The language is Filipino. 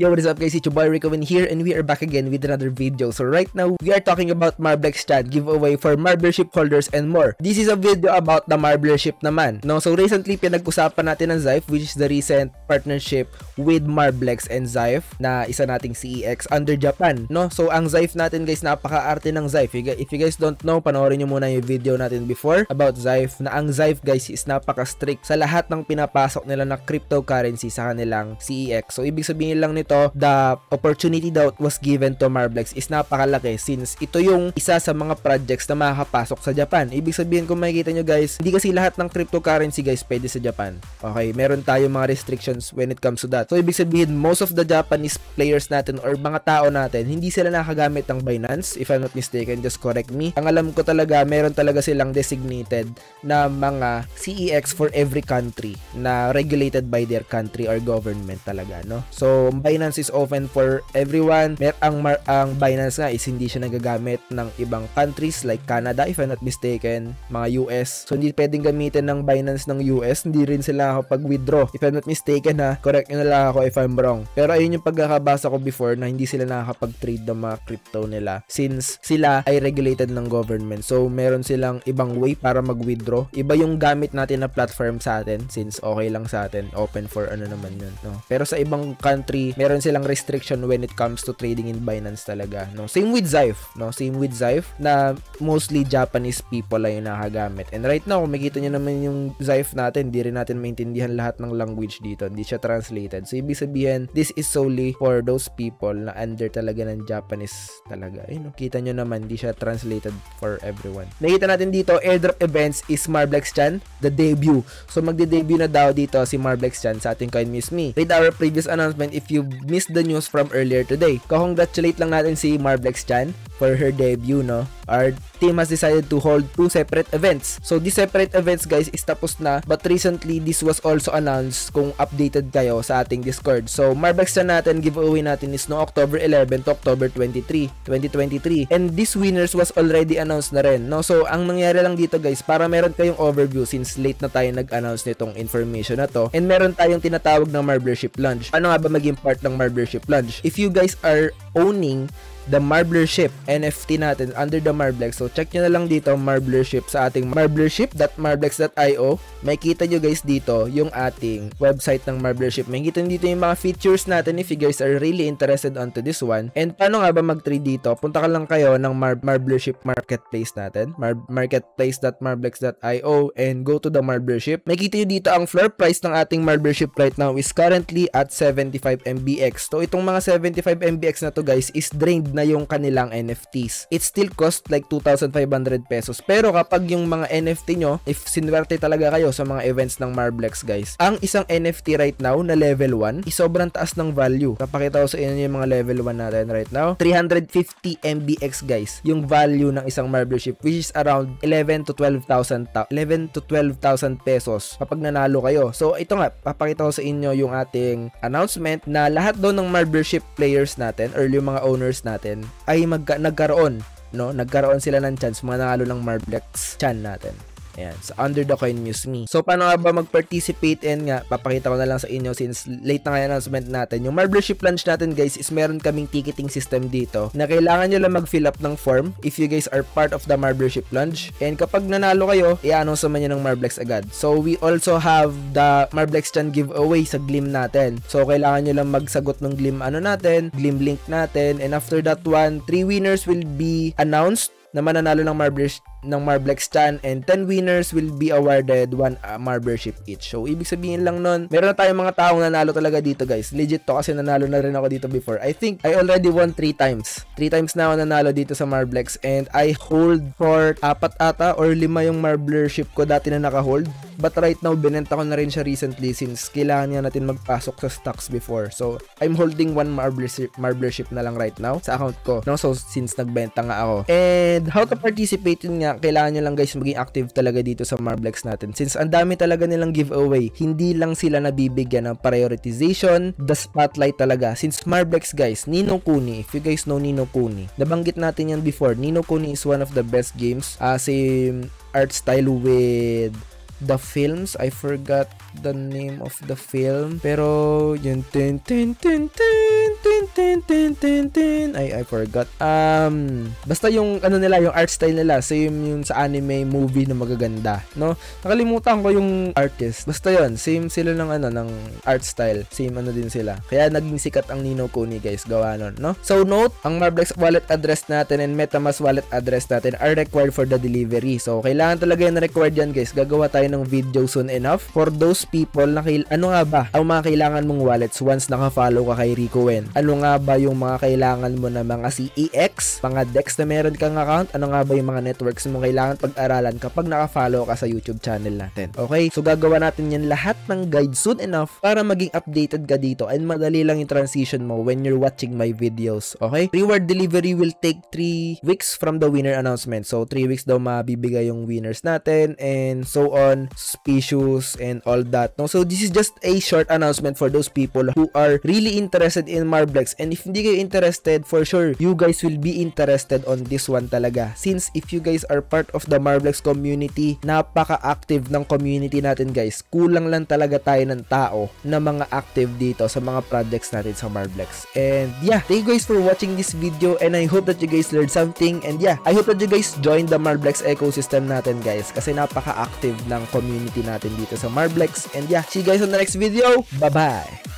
Yo, what is up guys, it's your boy Rico here and we are back again with another video. So right now, we are talking about Marblex Chan giveaway for Marblership holders and more. This is a video about the Marblership naman. No, so recently pinag-usapan natin ng Zyph, which is the recent partnership with Marblex and Zyph na isa nating CEX under Japan. No, so ang Zyph natin guys, napaka-arte ng Zyph. If you guys don't know, panoorin nyo muna yung video natin before about Zyph, na ang Zyph guys is napaka-strict sa lahat ng pinapasok nila na cryptocurrency sa kanilang CEX. So ibig sabihin lang nito, the opportunity that was given to Marblex is napakalaki since ito yung isa sa mga projects na makakapasok sa Japan. Ibig sabihin, kung makikita nyo guys, hindi kasi lahat ng cryptocurrency guys pwede sa Japan. Okay, meron tayong mga restrictions when it comes to that. So ibig sabihin, most of the Japanese players natin or mga tao natin, hindi sila nakagamit ng Binance. If I'm not mistaken, just correct me. Ang alam ko talaga, meron talaga silang designated na mga CEX for every country na regulated by their country or government talaga, no? So Binance is open for everyone. Ang Binance nga is hindi siya nagagamit ng ibang countries like Canada, if I'm not mistaken, mga US. So hindi pwedeng gamitin ng Binance ng US, hindi rin sila nakakapag-withdraw. If I'm not mistaken ha, correct nyo na lang ako if I'm wrong. Pero ayun yung pagkakabasa ko before na hindi sila nakakapag-trade ng mga crypto nila since sila ay regulated ng government. So meron silang ibang way para mag-withdraw. Iba yung gamit natin na platform sa atin since okay lang sa atin, open for ano naman yun, no? Pero sa ibang country, meron silang restriction when it comes to trading in Binance talaga, no? Same with Zyph, no? Same with Zyph na mostly Japanese people ay nakagamit. And right now, kung makita nyo naman yung Zyph natin, di rin natin maintindihan lahat ng language dito. Hindi siya translated. So, ibig sabihin, this is solely for those people na under talaga ng Japanese talaga. Ayun, no? Kita nyo naman, hindi siya translated for everyone. Nakita natin dito, airdrop events is Marblex Chan, the debut. So, magde-debut na daw dito si Marblex Chan sa ating CoinMuse.me. Read our previous announcement if you missed the news from earlier today. Congratulate lang natin si Marblex Chan for her debut, no? Our team has decided to hold 2 separate events. So, these separate events, guys, is tapos na. But recently, this was also announced kung updated kayo sa ating Discord. So, Marblex Chan natin, giveaway natin is no October 11 to October 23, 2023. And these winners was already announced na rin, no? So, ang nangyari lang dito, guys, para meron kayong overview since late na tayo nag-announce nitong information na to. And meron tayong tinatawag na Marblership Plunge. Ano nga ba maging part ng Marblership Plunge? If you guys are owning the Marblership NFT natin under the Marblex. So, check nyo na lang dito Marblership sa ating marblership.marblex.io. May kita nyo guys dito yung ating website ng Marblership. May kita nyo dito yung mga features natin if you guys are really interested onto this one. And paano nga ba mag-trade dito? Punta ka lang kayo ng Marblership marketplace natin. marketplace.marblex.io and go to the Marblership. May kita nyo dito ang floor price ng ating Marblership right now is currently at 75 MBX. So, itong mga 75 MBX na to guys is drained na yung kanilang NFTs. It still cost like 2,500 pesos. Pero kapag yung mga NFT nyo, if sinwerte talaga kayo sa mga events ng Marblex guys, ang isang NFT right now na level 1 is sobrang taas ng value. Napakita ko sa inyo yung mga level 1 natin right now. 350 MBX guys, yung value ng isang Marblership, which is around 11 to 12,000 pesos kapag nanalo kayo. So ito nga, papakita ko sa inyo yung ating announcement na lahat daw ng Marblership players natin or yung mga owners natin ay nagkaroon sila ng chance mga nanalo ng Marblex Chan natin. Ayan, so under the CoinMuse.me. So, paano nga ba mag-participate? And nga, papakita ko na lang sa inyo since late na nga announcement natin. Yung Marblership Plunge natin, guys, is meron kaming ticketing system dito na kailangan nyo lang mag-fill up ng form if you guys are part of the Marblership Plunge. And kapag nanalo kayo, i-announce naman nyo ng Marblex agad. So, we also have the Marblex Chan giveaway sa Glim natin. So, kailangan nyo lang magsagot ng Glim Glim link natin. And after that one, 3 winners will be announced na mananalo ng Marblex Chan and 10 winners will be awarded 1 Marblership each. So, ibig sabihin lang nun, meron na tayong mga taong nanalo talaga dito guys. Legit to kasi nanalo na rin ako dito before. I think I already won 3 times. 3 times na ako nanalo dito sa Marblex and I hold for 4 ata or 5 yung Marblership ko dati na naka-hold. But right now, binenta ko na rin siya recently since kailangan nga natin magpasok sa stocks before. So, I'm holding 1 Marblership na lang right now sa account ko. No? So, since nagbenta nga ako. And how to participate yun nga, kailangan nyo lang guys maging active talaga dito sa Marblex natin. Since ang dami talaga nilang giveaway, hindi lang sila nabibigyan ng prioritization, the spotlight talaga. Since Marblex guys, Ni no Kuni, if you guys know Ni no Kuni, nabanggit natin yan before. Ni no Kuni is one of the best games. Same art style with the films. I forgot the name of the film. Pero, yun, I forgot. Basta yung, ano nila, yung art style nila, same yung sa anime movie na magaganda, no? Nakalimutan ko yung artist. Basta yun, same sila ng, ng art style. Same din sila. Kaya naging sikat ang Ni no Kuni, guys, gawa nun, no? So, note, ang Marblex wallet address natin and MetaMask wallet address natin are required for the delivery. So, kailangan talaga yung required yan, guys. Gagawa tayo ng video soon enough for those people na ano nga ba ang mga kailangan mong wallets once naka-follow ka kay Rico Wen? Ano nga ba yung mga kailangan mo na mga CEX, mga DEX na meron kang account? Ano nga ba yung mga networks mo kailangan pag-aralan kapag naka-follow ka sa YouTube channel natin? Okay? So, gagawa natin yan lahat ng guide soon enough para maging updated ka dito and madali lang yung transition mo when you're watching my videos. Okay? Reward delivery will take 3 weeks from the winner announcement. So, 3 weeks daw mabibigay yung winners natin and so on, suspicious and all that. No? So, this is just a short announcement for those people who are really interested in Marblex. And if hindi kayo interested, for sure, you guys will be interested on this one talaga. Since if you guys are part of the Marblex community, napaka-active ng community natin, guys. Kulang lang talaga tayo ng tao na mga active dito sa mga projects natin sa Marblex. And yeah, thank you guys for watching this video and I hope that you guys learned something. And yeah, I hope that you guys join the Marblex ecosystem natin, guys, kasi napaka-active ng community natin dito sa Marblex. And yeah, see you guys on the next video. Bye-bye!